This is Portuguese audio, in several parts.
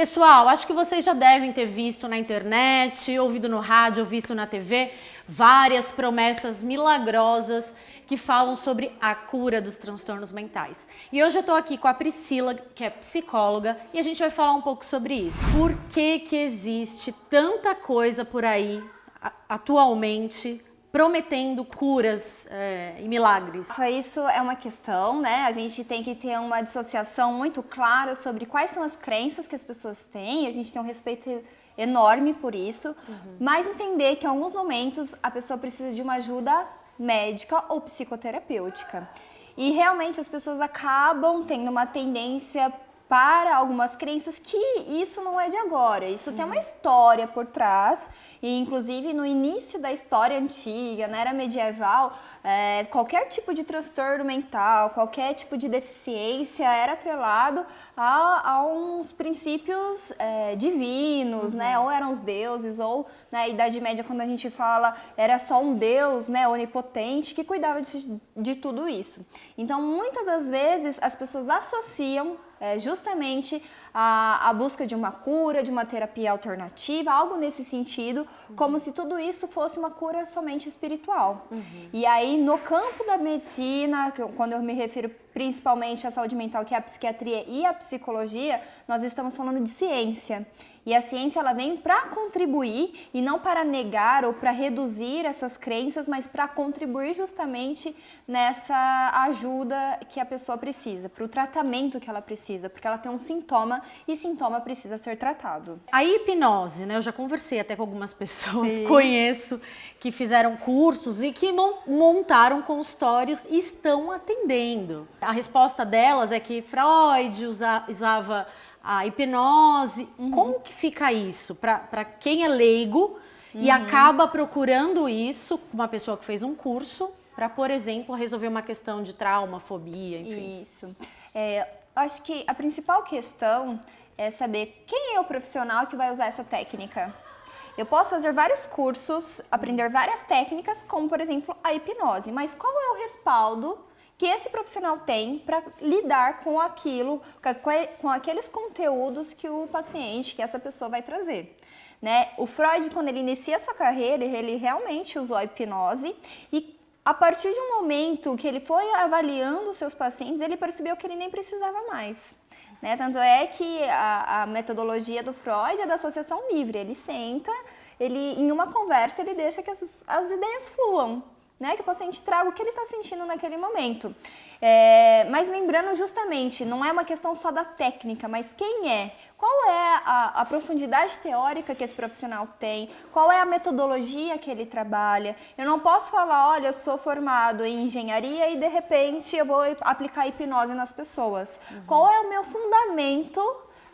Pessoal, acho que vocês já devem ter visto na internet, ouvido no rádio, ou visto na TV, várias promessas milagrosas que falam sobre a cura dos transtornos mentais. E hoje eu tô aqui com a Priscila, que é psicóloga, e a gente vai falar um pouco sobre isso. Por que existe tanta coisa por aí, atualmente, prometendo curas e milagres? Isso é uma questão, né? A gente tem que ter uma dissociação muito clara sobre quais são as crenças que as pessoas têm. A gente tem um respeito enorme por isso, mas entender que em alguns momentos a pessoa precisa de uma ajuda médica ou psicoterapêutica. E realmente as pessoas acabam tendo uma tendência para algumas crenças que isso não é de agora, isso tem uma história por trás, e inclusive no início da história antiga, na era medieval, qualquer tipo de transtorno mental, qualquer tipo de deficiência era atrelado a uns princípios divinos, né? Ou eram os deuses, ou na Idade Média, quando a gente fala, era só um deus, né, onipotente que cuidava de tudo isso. Então, muitas das vezes, as pessoas associam justamente a busca de uma cura, de uma terapia alternativa, algo nesse sentido, como se tudo isso fosse uma cura somente espiritual. E aí, no campo da medicina, quando eu me refiro principalmente à saúde mental, que é a psiquiatria e a psicologia, nós estamos falando de ciência. E a ciência, ela vem para contribuir e não para negar ou para reduzir essas crenças, mas para contribuir justamente nessa ajuda que a pessoa precisa, para o tratamento que ela precisa, porque ela tem um sintoma e sintoma precisa ser tratado. A hipnose, né? Eu já conversei até com algumas pessoas, conheço, que fizeram cursos e que montaram consultórios e estão atendendo. A resposta delas é que Freud usava a hipnose. Como que fica isso para quem é leigo e acaba procurando isso, uma pessoa que fez um curso, para, por exemplo, resolver uma questão de trauma, fobia, enfim? Isso. Acho que a principal questão é saber quem é o profissional que vai usar essa técnica. Eu posso fazer vários cursos, aprender várias técnicas, como, por exemplo, a hipnose, mas qual é o respaldo que esse profissional tem para lidar com aquilo, com aqueles conteúdos que o paciente, que essa pessoa vai trazer, né? O Freud, quando ele inicia a sua carreira, ele realmente usou a hipnose e a partir de um momento que ele foi avaliando os seus pacientes, ele percebeu que ele nem precisava mais, né? Tanto é que a metodologia do Freud é da associação livre, ele senta, em uma conversa, ele deixa que as ideias fluam, né, que o paciente traga o que ele está sentindo naquele momento. Mas lembrando justamente, não é uma questão só da técnica, mas quem é? Qual é a profundidade teórica que esse profissional tem? Qual é a metodologia que ele trabalha? Eu não posso falar, olha, eu sou formado em engenharia e de repente eu vou aplicar hipnose nas pessoas. Qual é o meu fundamento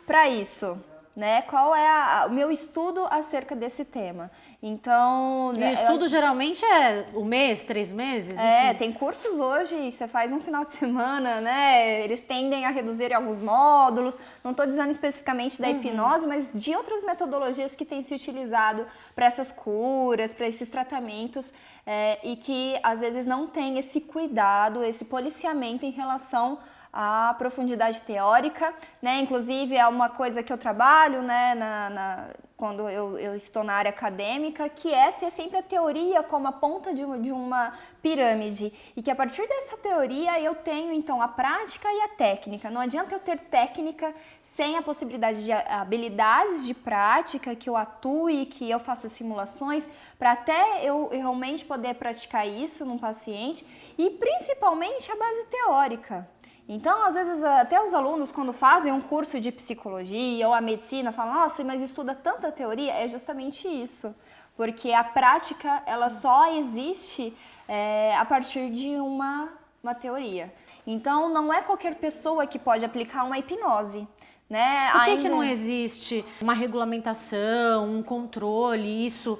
para isso? Né? Qual é o meu estudo acerca desse tema? Então, E o estudo geralmente é um mês, 3 meses? Enfim. Tem cursos hoje, você faz um final de semana, né? Eles tendem a reduzir alguns módulos. Não estou dizendo especificamente da hipnose, mas de outras metodologias que têm se utilizado para essas curas, para esses tratamentos, e que às vezes não tem esse cuidado, esse policiamento em relação a profundidade teórica, né? Inclusive é uma coisa que eu trabalho, né, quando eu estou na área acadêmica, que é ter sempre a teoria como a ponta de uma pirâmide, e que a partir dessa teoria eu tenho então a prática e a técnica. Não adianta eu ter técnica sem a possibilidade de habilidades de prática, que eu atue, que eu faça simulações, para até eu realmente poder praticar isso num paciente, e principalmente a base teórica. Então, às vezes, até os alunos, quando fazem um curso de psicologia ou a medicina, falam, nossa, mas estuda tanta teoria, é justamente isso. Porque a prática, ela só existe a partir de uma teoria. Então, não é qualquer pessoa que pode aplicar uma hipnose, né? Por que não existe uma regulamentação, um controle? Isso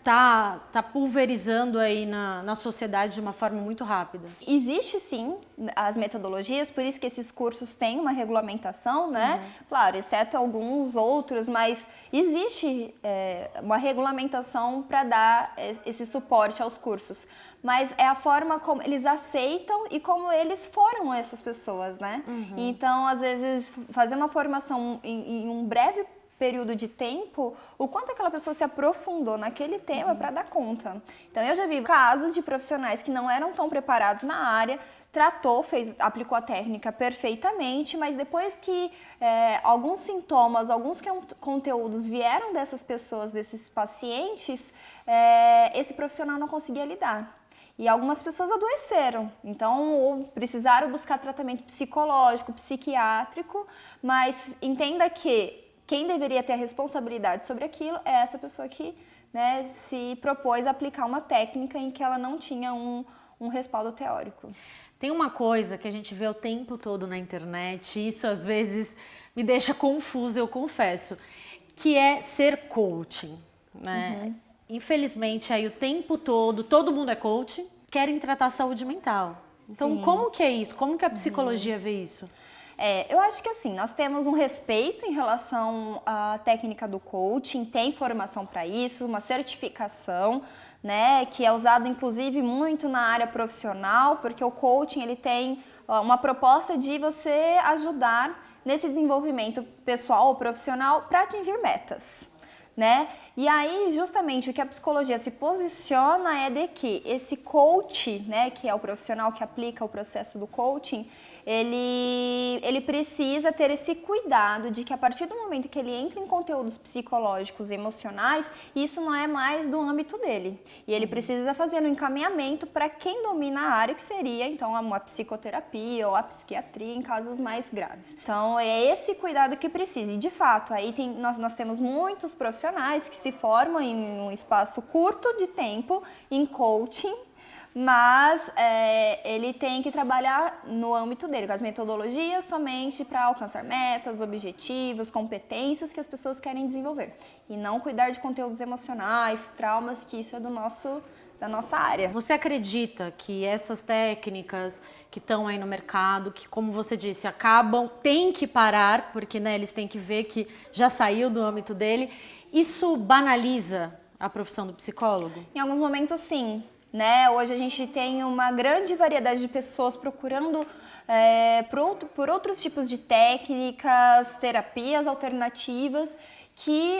tá pulverizando aí na sociedade de uma forma muito rápida. Existe sim as metodologias, por isso que esses cursos têm uma regulamentação, né? Claro, exceto alguns outros, mas existe uma regulamentação para dar esse suporte aos cursos. Mas é a forma como eles aceitam e como eles formam essas pessoas, né? Então, às vezes, fazer uma formação em um breve período de tempo, o quanto aquela pessoa se aprofundou naquele tema para dar conta. Então, eu já vi casos de profissionais que não eram tão preparados na área, aplicou a técnica perfeitamente, mas depois que alguns sintomas, alguns conteúdos vieram dessas pessoas, desses pacientes, esse profissional não conseguia lidar. E algumas pessoas adoeceram, então ou precisaram buscar tratamento psicológico, psiquiátrico, mas entenda que quem deveria ter a responsabilidade sobre aquilo é essa pessoa que, né, se propôs a aplicar uma técnica em que ela não tinha um respaldo teórico. Tem uma coisa que a gente vê o tempo todo na internet, e isso às vezes me deixa confusa, eu confesso, que é ser coaching, né? Infelizmente, aí o tempo todo mundo é coaching, querem tratar a saúde mental. Então, como que é isso? Como que a psicologia vê isso? Eu acho que assim, nós temos um respeito em relação à técnica do coaching, tem formação para isso, uma certificação, né, que é usado inclusive muito na área profissional, porque o coaching ele tem uma proposta de você ajudar nesse desenvolvimento pessoal ou profissional para atingir metas, né? E aí, justamente, o que a psicologia se posiciona é de que esse coach, né, que é o profissional que aplica o processo do coaching, ele precisa ter esse cuidado de que a partir do momento que ele entra em conteúdos psicológicos e emocionais, isso não é mais do âmbito dele. E ele precisa fazer um encaminhamento para quem domina a área, que seria, então, a psicoterapia ou a psiquiatria em casos mais graves. Então, é esse cuidado que precisa. E, de fato, aí nós temos muitos profissionais que se formam em um espaço curto de tempo em coaching, mas ele tem que trabalhar no âmbito dele, com as metodologias somente para alcançar metas, objetivos, competências que as pessoas querem desenvolver. E não cuidar de conteúdos emocionais, traumas, que isso é da nossa área. Você acredita que essas técnicas que estão aí no mercado, que como você disse, tem que parar, porque né, eles têm que ver que já saiu do âmbito dele, isso banaliza a profissão do psicólogo? Em alguns momentos, sim. Né? Hoje a gente tem uma grande variedade de pessoas procurando por outros tipos de técnicas, terapias alternativas que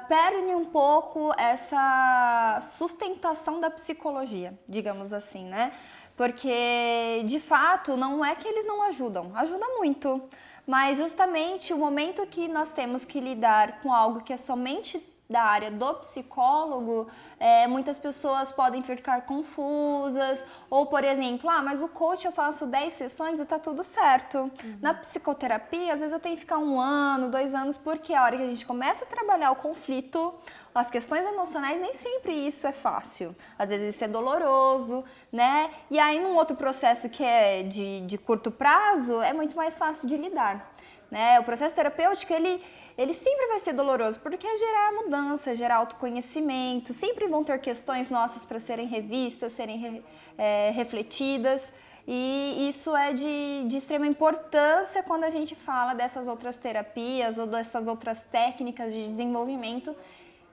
perdem um pouco essa sustentação da psicologia, digamos assim, né? Porque, de fato, não é que eles não ajudam, ajuda muito, mas justamente o momento que nós temos que lidar com algo que é somente da área do psicólogo, muitas pessoas podem ficar confusas, ou por exemplo, mas o coach eu faço 10 sessões e tá tudo certo. Na psicoterapia, às vezes eu tenho que ficar 1 ano, 2 anos, porque a hora que a gente começa a trabalhar o conflito, as questões emocionais, nem sempre isso é fácil. Às vezes isso é doloroso, né? E aí num outro processo que é de curto prazo, é muito mais fácil de lidar, né? O processo terapêutico, ele sempre vai ser doloroso, porque é gerar mudança, gerar autoconhecimento, sempre vão ter questões nossas para serem revistas, serem refletidas, e isso é de extrema importância quando a gente fala dessas outras terapias ou dessas outras técnicas de desenvolvimento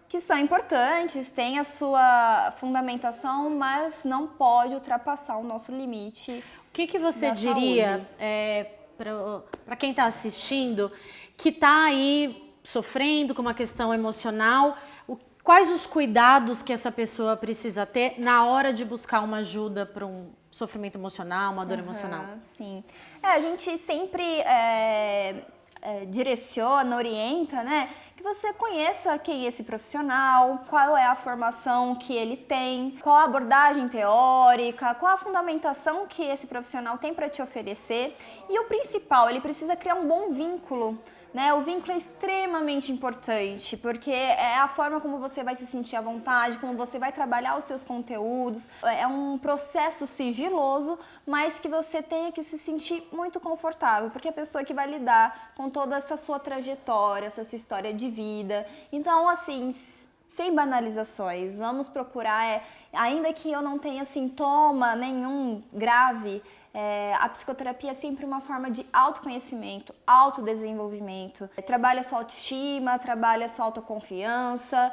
que são importantes, têm a sua fundamentação, mas não pode ultrapassar o nosso limite. O que você diria para quem está assistindo, que está aí sofrendo com uma questão emocional, quais os cuidados que essa pessoa precisa ter na hora de buscar uma ajuda para um sofrimento emocional, uma dor emocional? Sim. A gente sempre direciona, orienta, né? Que você conheça quem é esse profissional, qual é a formação que ele tem, qual a abordagem teórica, qual a fundamentação que esse profissional tem para te oferecer. E o principal, ele precisa criar um bom vínculo, né? O vínculo é extremamente importante, porque é a forma como você vai se sentir à vontade, como você vai trabalhar os seus conteúdos. É um processo sigiloso, mas que você tenha que se sentir muito confortável, porque é a pessoa que vai lidar com toda essa sua trajetória, essa sua história de vida. Então, assim, sem banalizações. Vamos procurar, ainda que eu não tenha sintoma nenhum grave, a psicoterapia é sempre uma forma de autoconhecimento, autodesenvolvimento. Trabalha a sua autoestima, trabalha a sua autoconfiança.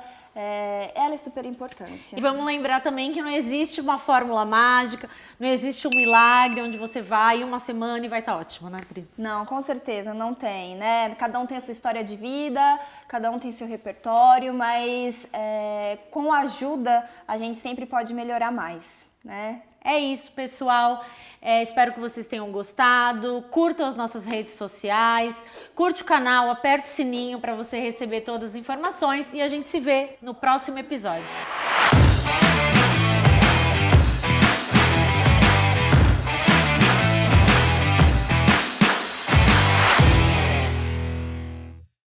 Ela é super importante. E vamos lembrar também que não existe uma fórmula mágica, não existe um milagre onde você vai uma semana e vai estar ótima, né, Pri? Não, com certeza, não tem, né? Cada um tem a sua história de vida, cada um tem seu repertório, mas com a ajuda a gente sempre pode melhorar mais, né? É isso, pessoal. Espero que vocês tenham gostado. Curtam as nossas redes sociais, curte o canal, aperte o sininho para você receber todas as informações e a gente se vê no próximo episódio.